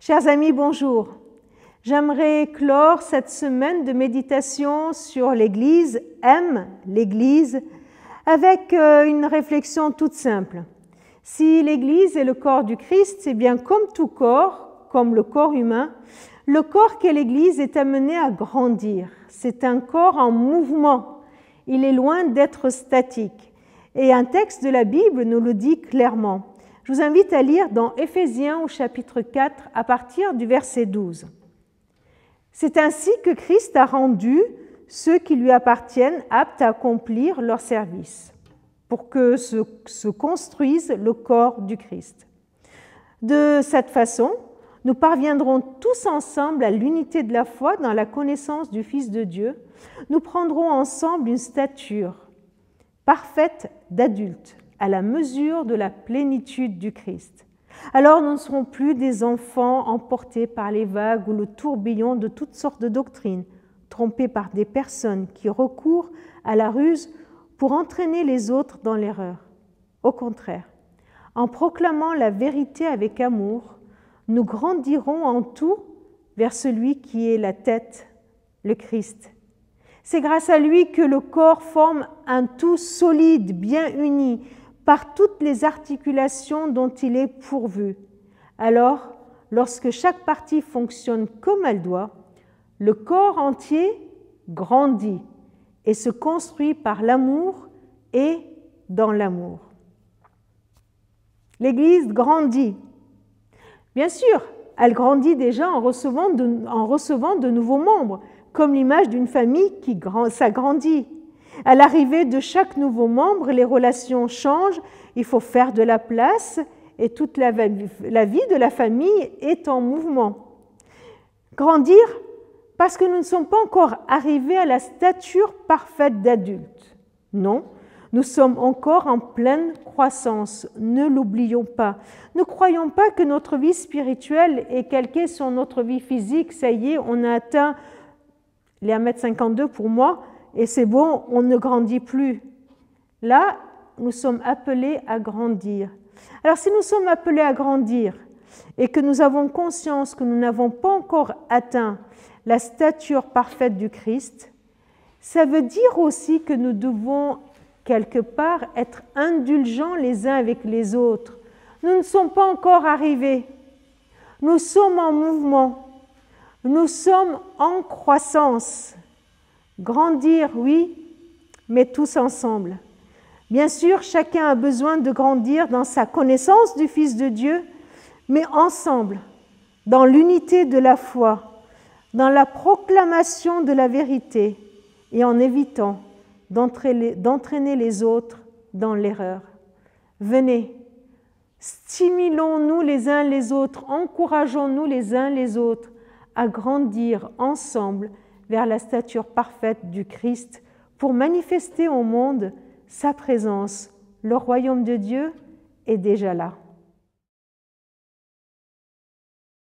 Chers amis, bonjour. J'aimerais clore cette semaine de méditation sur l'Église, aime l'Église, avec une réflexion toute simple. Si l'Église est le corps du Christ, c'est bien comme tout corps, comme le corps humain, le corps qu'est l'Église est amené à grandir. C'est un corps en mouvement. Il est loin d'être statique. Et un texte de la Bible nous le dit clairement. Je vous invite à lire dans Éphésiens au chapitre 4 à partir du verset 12. C'est ainsi que Christ a rendu ceux qui lui appartiennent aptes à accomplir leur service, pour que se construise le corps du Christ. De cette façon, nous parviendrons tous ensemble à l'unité de la foi dans la connaissance du Fils de Dieu. Nous prendrons ensemble une stature parfaite d'adulte, à la mesure de la plénitude du Christ. Alors nous ne serons plus des enfants emportés par les vagues ou le tourbillon de toutes sortes de doctrines, trompés par des personnes qui recourent à la ruse pour entraîner les autres dans l'erreur. Au contraire, en proclamant la vérité avec amour, nous grandirons en tout vers celui qui est la tête, le Christ. C'est grâce à lui que le corps forme un tout solide, bien uni, par toutes les articulations dont il est pourvu. Alors, lorsque chaque partie fonctionne comme elle doit, le corps entier grandit et se construit par l'amour et dans l'amour. L'Église grandit. Bien sûr, elle grandit déjà en recevant de nouveaux membres, comme l'image d'une famille qui s'agrandit. À l'arrivée de chaque nouveau membre, les relations changent, il faut faire de la place et toute la vie de la famille est en mouvement. Grandir parce que nous ne sommes pas encore arrivés à la stature parfaite d'adulte. Non, nous sommes encore en pleine croissance, ne l'oublions pas. Ne croyons pas que notre vie spirituelle est calquée sur notre vie physique. Ça y est, on a atteint les 1m52 pour moi, et c'est bon, on ne grandit plus. Là, nous sommes appelés à grandir. Alors si nous sommes appelés à grandir et que nous avons conscience que nous n'avons pas encore atteint la stature parfaite du Christ, ça veut dire aussi que nous devons quelque part être indulgents les uns avec les autres. Nous ne sommes pas encore arrivés. Nous sommes en mouvement. Nous sommes en croissance. Grandir, oui, mais tous ensemble. Bien sûr, chacun a besoin de grandir dans sa connaissance du Fils de Dieu, mais ensemble, dans l'unité de la foi, dans la proclamation de la vérité et en évitant d'entraîner les autres dans l'erreur. Venez, stimulons-nous les uns les autres, encourageons-nous les uns les autres à grandir ensemble vers la stature parfaite du Christ pour manifester au monde sa présence. Le royaume de Dieu est déjà là.